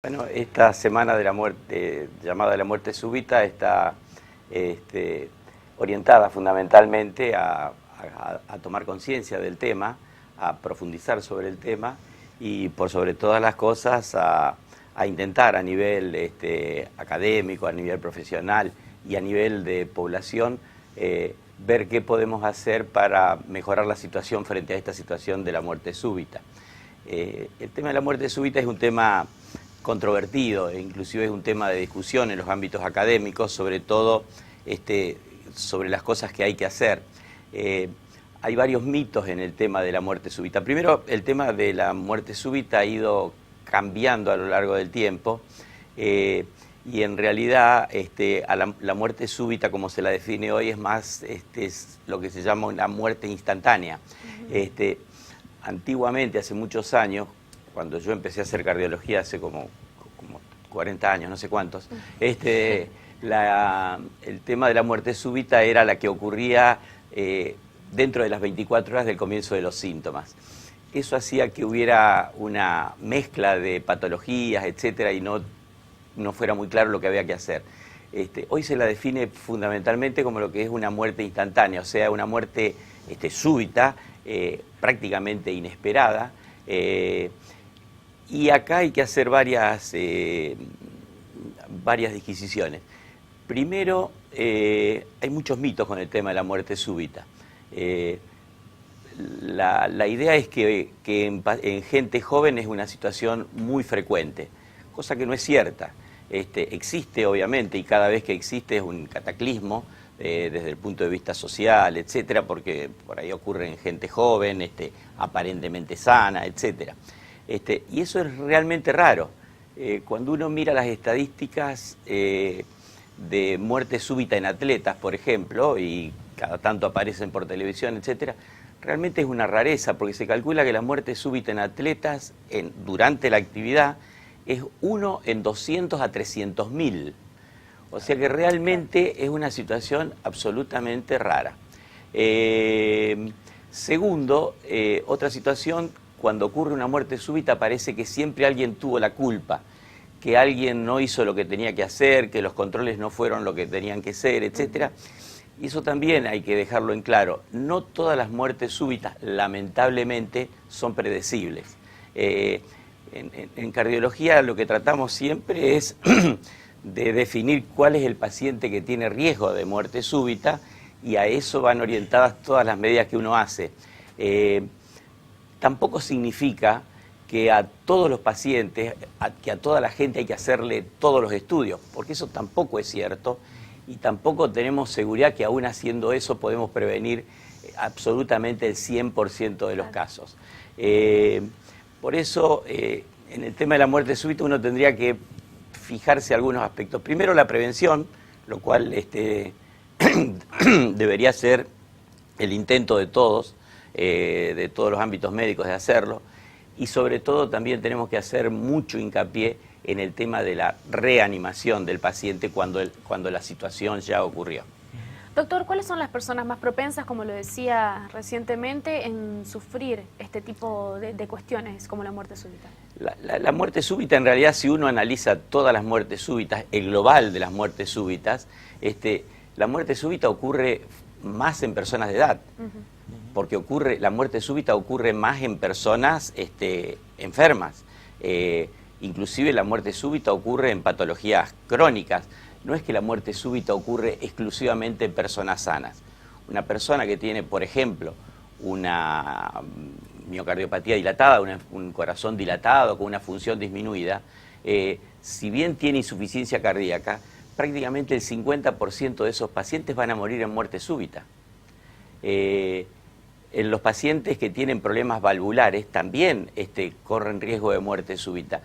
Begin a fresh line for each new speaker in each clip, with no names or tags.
Bueno, esta semana de la muerte, llamada de la muerte súbita, está orientada fundamentalmente a tomar conciencia del tema, a profundizar sobre el tema y por sobre todas las cosas a intentar a nivel académico, a nivel profesional y a nivel de población ver qué podemos hacer para mejorar la situación frente a esta situación de la muerte súbita. El tema de la muerte súbita es un tema controvertido, e inclusive es un tema de discusión en los ámbitos académicos, sobre todo sobre las cosas que hay que hacer. Hay varios mitos en el tema de la muerte súbita. Primero, el tema de la muerte súbita ha ido cambiando a lo largo del tiempo y en realidad la muerte súbita, como se la define hoy, es más es lo que se llama una muerte instantánea. Antiguamente, hace muchos años, cuando yo empecé a hacer cardiología hace como 40 años, no sé cuántos, el tema de la muerte súbita era la que ocurría dentro de las 24 horas del comienzo de los síntomas. Eso hacía que hubiera una mezcla de patologías, etcétera, y no fuera muy claro lo que había que hacer. Hoy se la define fundamentalmente como lo que es una muerte instantánea, o sea, una muerte súbita, prácticamente inesperada. Y acá hay que hacer varias disquisiciones. Primero, hay muchos mitos con el tema de la muerte súbita. La idea es que en gente joven es una situación muy frecuente, cosa que no es cierta. Existe obviamente, y cada vez que existe es un cataclismo desde el punto de vista social, etcétera, porque por ahí ocurre en gente joven, aparentemente sana, etcétera. Y eso es realmente raro. Cuando uno mira las estadísticas de muerte súbita en atletas, por ejemplo, y cada tanto aparecen por televisión, etcétera, realmente es una rareza, porque se calcula que la muerte súbita en atletas durante la actividad es 1 en 200 a 300.000. O sea que realmente es una situación absolutamente rara. Segundo, otra situación, cuando ocurre una muerte súbita parece que siempre alguien tuvo la culpa, que alguien no hizo lo que tenía que hacer, que los controles no fueron lo que tenían que ser, etcétera. Y eso también hay que dejarlo en claro. No todas las muertes súbitas, lamentablemente, son predecibles. En cardiología lo que tratamos siempre es de definir cuál es el paciente que tiene riesgo de muerte súbita y a eso van orientadas todas las medidas que uno hace. Tampoco significa que a todos los pacientes, que a toda la gente hay que hacerle todos los estudios, porque eso tampoco es cierto y tampoco tenemos seguridad que aún haciendo eso podemos prevenir absolutamente el 100% de los casos. Por eso, en el tema de la muerte súbita uno tendría que fijarse algunos aspectos. Primero, la prevención, lo cual debería ser el intento de todos los ámbitos médicos de hacerlo, y sobre todo también tenemos que hacer mucho hincapié en el tema de la reanimación del paciente cuando la situación ya ocurrió.
Doctor, ¿cuáles son las personas más propensas, como lo decía recientemente, en sufrir este tipo de cuestiones como la muerte súbita?
La muerte súbita, en realidad, si uno analiza todas las muertes súbitas, el global de las muertes súbitas, la muerte súbita ocurre más en personas de edad, porque la muerte súbita ocurre más en personas enfermas. Inclusive la muerte súbita ocurre en patologías crónicas. No es que la muerte súbita ocurre exclusivamente en personas sanas. Una persona que tiene, por ejemplo, una miocardiopatía dilatada, un corazón dilatado con una función disminuida, si bien tiene insuficiencia cardíaca, prácticamente el 50% de esos pacientes van a morir en muerte súbita. En los pacientes que tienen problemas valvulares también corren riesgo de muerte súbita.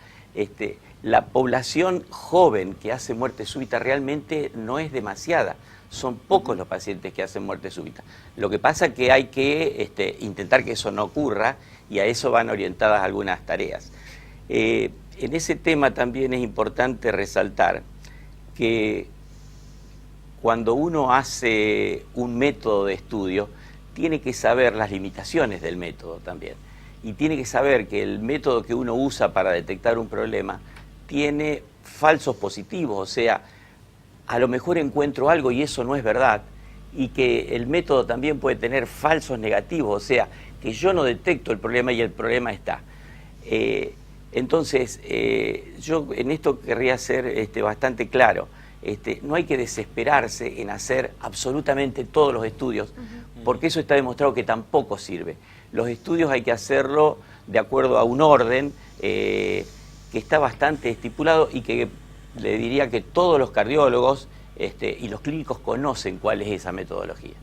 La población joven que hace muerte súbita realmente no es demasiada. Son pocos los pacientes que hacen muerte súbita. Lo que pasa es que hay que intentar que eso no ocurra y a eso van orientadas algunas tareas. En ese tema también es importante resaltar que cuando uno hace un método de estudio, tiene que saber las limitaciones del método también. Y tiene que saber que el método que uno usa para detectar un problema tiene falsos positivos, o sea, a lo mejor encuentro algo y eso no es verdad, y que el método también puede tener falsos negativos, o sea, que yo no detecto el problema y el problema está. Entonces, yo en esto querría ser bastante claro. No hay que desesperarse en hacer absolutamente todos los estudios, porque eso está demostrado que tampoco sirve. Los estudios hay que hacerlo de acuerdo a un orden que está bastante estipulado y que le diría que todos los cardiólogos y los clínicos conocen cuál es esa metodología.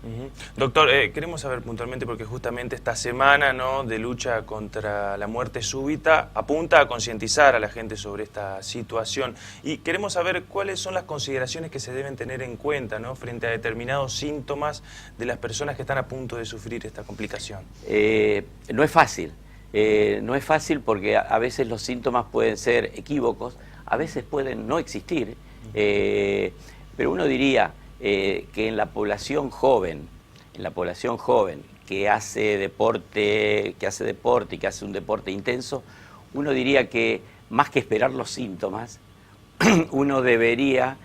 Doctor, queremos saber puntualmente, porque justamente esta semana, ¿no?, de lucha contra la muerte súbita apunta a concientizar a la gente sobre esta situación, y queremos saber cuáles son las consideraciones que se deben tener en cuenta, ¿no?, frente a determinados síntomas de las personas que están a punto de sufrir esta complicación.
No es fácil. No es fácil porque a veces los síntomas pueden ser equívocos, a veces pueden no existir, pero uno diría que en la población joven que hace deporte y que hace un deporte intenso, uno diría que más que esperar los síntomas, uno debería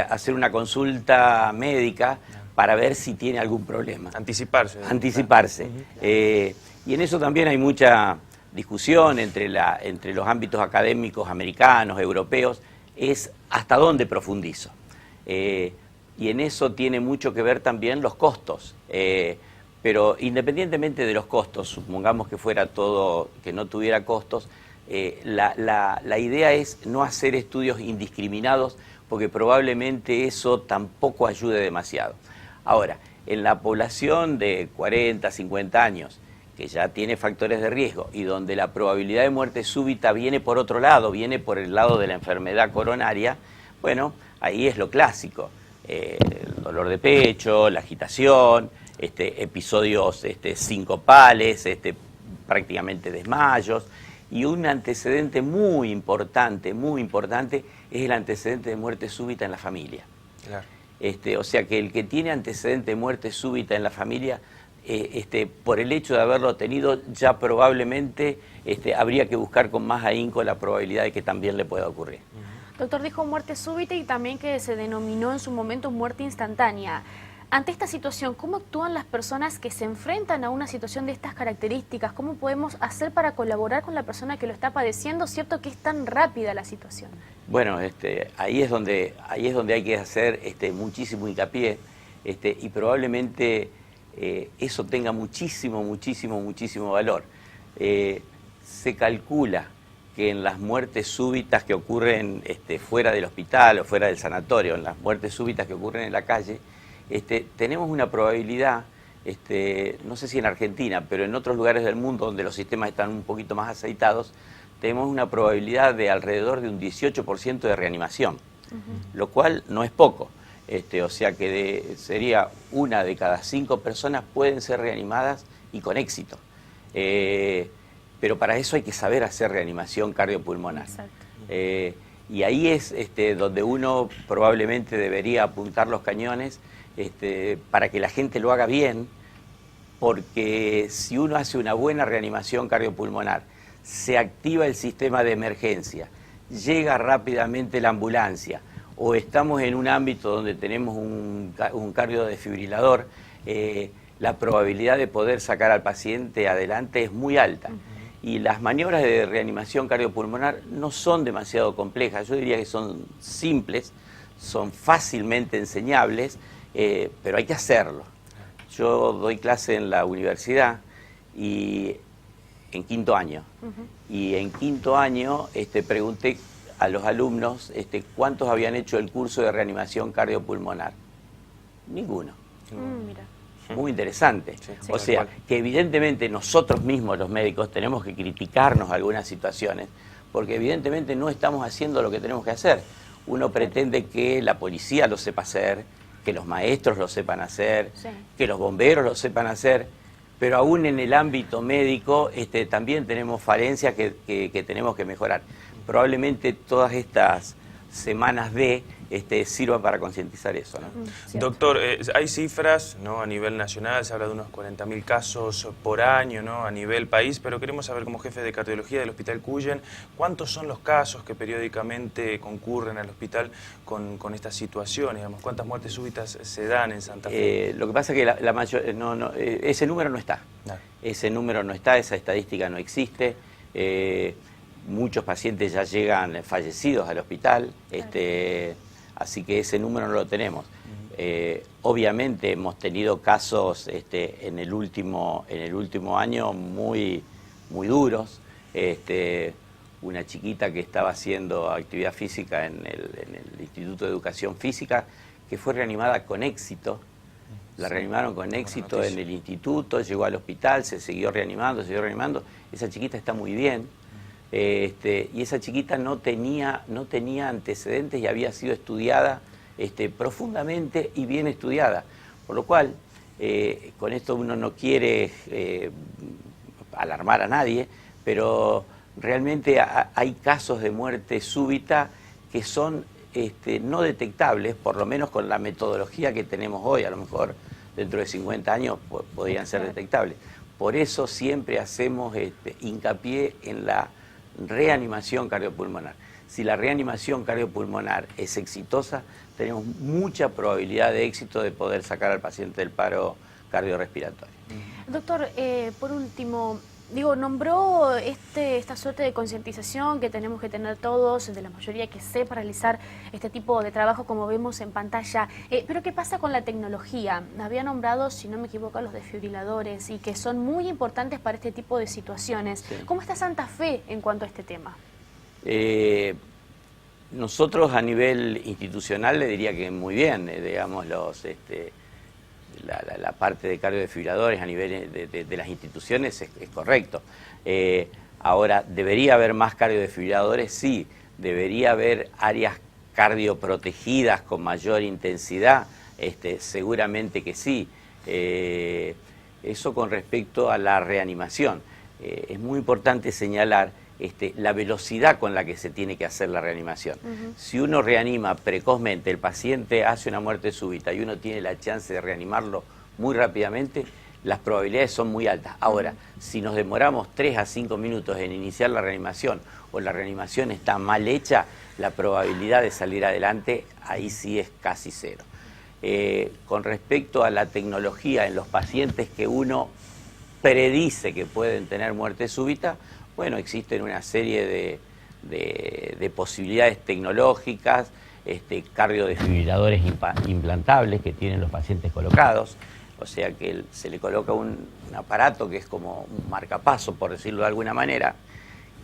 hacer una consulta médica para ver si tiene algún problema.
Anticiparse.
Anticiparse. Y en eso también hay mucha discusión entre los ámbitos académicos americanos, europeos, es hasta dónde profundizo. Y en eso tiene mucho que ver también los costos. Pero independientemente de los costos, supongamos que fuera todo, que no tuviera costos, la idea es no hacer estudios indiscriminados, porque probablemente eso tampoco ayude demasiado. Ahora, en la población de 40, 50 años, que ya tiene factores de riesgo y donde la probabilidad de muerte súbita viene por otro lado, viene por el lado de la enfermedad coronaria, bueno, ahí es lo clásico, el dolor de pecho, la agitación, episodios sincopales, prácticamente desmayos, y un antecedente muy importante es el antecedente de muerte súbita en la familia.
Claro.
O sea que el que tiene antecedente de muerte súbita en la familia, por el hecho de haberlo tenido, ya probablemente habría que buscar con más ahínco la probabilidad de que también le pueda ocurrir.
Doctor, dijo muerte súbita y también que se denominó en su momento muerte instantánea. Ante esta situación, ¿cómo actúan las personas que se enfrentan a una situación de estas características? ¿Cómo podemos hacer para colaborar con la persona que lo está padeciendo? ¿Cierto que es tan rápida la situación? Bueno,
ahí es donde hay que hacer muchísimo hincapié, y probablemente eso tenga muchísimo valor. Se calcula que en las muertes súbitas que ocurren fuera del hospital o fuera del sanatorio, en las muertes súbitas que ocurren en la calle, tenemos una probabilidad, no sé si en Argentina, pero en otros lugares del mundo donde los sistemas están un poquito más aceitados, tenemos una probabilidad de alrededor de un 18% de reanimación, lo cual no es poco. O sea que sería 1 de cada 5 personas pueden ser reanimadas y con éxito. Pero para eso hay que saber hacer reanimación cardiopulmonar. Y ahí es donde uno probablemente debería apuntar los cañones para que la gente lo haga bien, porque si uno hace una buena reanimación cardiopulmonar, se activa el sistema de emergencia, llega rápidamente la ambulancia, o estamos en un ámbito donde tenemos un cardiodesfibrilador, la probabilidad de poder sacar al paciente adelante es muy alta. Y las maniobras de reanimación cardiopulmonar no son demasiado complejas, yo diría que son simples, son fácilmente enseñables, pero hay que hacerlo. Yo doy clase en la universidad y en 5º año, y en 5º año pregunté a los alumnos cuántos habían hecho el curso de reanimación cardiopulmonar. Ninguno.
Mira.
Muy interesante. Sí, o sea, que evidentemente nosotros mismos los médicos tenemos que criticarnos algunas situaciones, porque evidentemente no estamos haciendo lo que tenemos que hacer. Uno pretende que la policía lo sepa hacer, que los maestros lo sepan hacer, que los bomberos lo sepan hacer, pero aún en el ámbito médico también tenemos falencias que tenemos que mejorar. Probablemente todas estas semanas sirva para concientizar eso, ¿no?
Doctor, hay cifras, ¿no? A nivel nacional se habla de unos 40.000 casos por año, ¿no? A nivel país, pero queremos saber, como jefe de cardiología del Hospital Cuyen, ¿cuántos son los casos que periódicamente concurren al hospital con estas situaciones? Digamos, ¿cuántas muertes súbitas se dan en Santa Fe?
Lo que pasa es que ese número no está. Ese número no está, esa estadística no existe. Muchos pacientes ya llegan fallecidos al hospital, así que ese número no lo tenemos. Obviamente hemos tenido casos en el último año muy duros. Una chiquita que estaba haciendo actividad física en el Instituto de Educación Física, que fue reanimada con éxito. La reanimaron con éxito en el instituto, llegó al hospital, se siguió reanimando. Esa chiquita está muy bien. Y esa chiquita no tenía antecedentes y había sido estudiada profundamente y bien estudiada. Por lo cual, con esto uno no quiere alarmar a nadie, pero realmente hay casos de muerte súbita que son no detectables, por lo menos con la metodología que tenemos hoy. A lo mejor dentro de 50 años podrían ser detectables. Por eso siempre hacemos hincapié en la reanimación cardiopulmonar. Si la reanimación cardiopulmonar es exitosa, tenemos mucha probabilidad de éxito de poder sacar al paciente del paro cardiorrespiratorio.
Doctor, por último, nombró esta suerte de concientización que tenemos que tener todos, de la mayoría que sepa realizar este tipo de trabajo como vemos en pantalla. Pero ¿qué pasa con la tecnología? Había nombrado, si no me equivoco, a los desfibriladores y que son muy importantes para este tipo de situaciones. Sí. ¿Cómo está Santa Fe en cuanto a este tema?
Nosotros a nivel institucional le diría que muy bien, digamos, la parte de cardiodefibriladores a nivel de las instituciones es correcto. Ahora, ¿debería haber más cardiodefibriladores? Sí. ¿Debería haber áreas cardioprotegidas con mayor intensidad? Seguramente que sí. Eso con respecto a la reanimación. Es muy importante señalar la velocidad con la que se tiene que hacer la reanimación. Si uno reanima precozmente, el paciente hace una muerte súbita y uno tiene la chance de reanimarlo muy rápidamente, las probabilidades son muy altas. Ahora, si nos demoramos 3 a 5 minutos en iniciar la reanimación o la reanimación está mal hecha, la probabilidad de salir adelante ahí sí es casi cero. Con respecto a la tecnología en los pacientes que uno predice que pueden tener muerte súbita, bueno, existen una serie de posibilidades tecnológicas, cardiodefibriladores implantables que tienen los pacientes colocados, o sea que se le coloca un aparato que es como un marcapaso, por decirlo de alguna manera,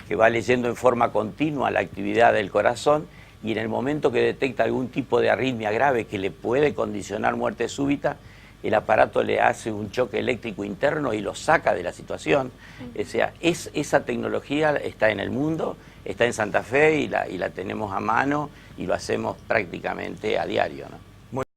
que va leyendo en forma continua la actividad del corazón y en el momento que detecta algún tipo de arritmia grave que le puede condicionar muerte súbita, el aparato le hace un choque eléctrico interno y lo saca de la situación. O sea, esa tecnología está en el mundo, está en Santa Fe y la tenemos a mano y lo hacemos prácticamente a diario, ¿no?